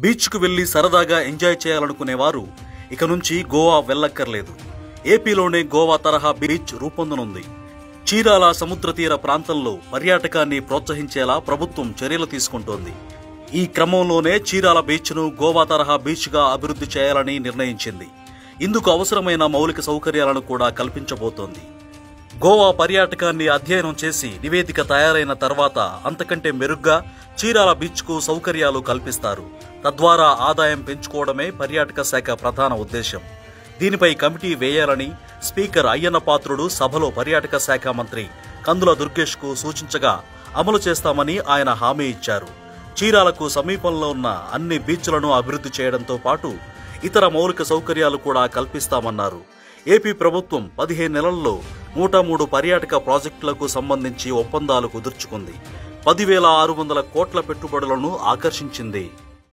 బీచ్కు వెళ్లి సరదాగా ఎంజాయ్ చేయాలనుకునేవారు ఇక నుంచి గోవా వెళ్లక్కర్లేదు. ఏపీలోనే గోవా తరహా బీచ్ రూపొందనుంది. చీరాల సముద్ర తీర ప్రాంతంలో పర్యాటకాన్ని ప్రోత్సహించేలా ప్రభుత్వం చర్యలు తీసుకుంటోంది. ఈ క్రమంలోనే చీరాల బీచ్ను గోవా తరహా బీచ్గా అభివృద్ధి చేయాలని నిర్ణయించింది. ఇందుకు అవసరమైన మౌలిక సౌకర్యాలను కూడా కల్పించబోతోంది. గోవా పర్యాటకాన్ని అధ్యయనం చేసి నివేదిక తయారైన తర్వాత అంతకంటే మెరుగ్గా చీరాల బీచ్కు సౌకర్యాలు కల్పిస్తారు. తద్వారా ఆదాయం పెంచుకోవడమే పర్యాటక శాఖ ప్రధాన ఉద్దేశం. దీనిపై కమిటీ వేయాలని స్పీకర్ అయ్యన్న పాత్రుడు సభలో పర్యాటక శాఖ మంత్రి కందుల దుర్గేష్ కు సూచించగా అమలు చేస్తామని ఆయన హామీ ఇచ్చారు. చీరాలకు సమీపంలో ఉన్న అన్ని బీచ్లను అభివృద్ధి చేయడంతో పాటు ఇతర మౌలిక సౌకర్యాలు కూడా కల్పిస్తామన్నారు. ఏపీ ప్రభుత్వం 15 నెలల్లో 103 పర్యాటక ప్రాజెక్టులకు సంబంధించి ఒప్పందాలు కుదుర్చుకుంది. 10,600 కోట్ల పెట్టుబడులను ఆకర్షించింది.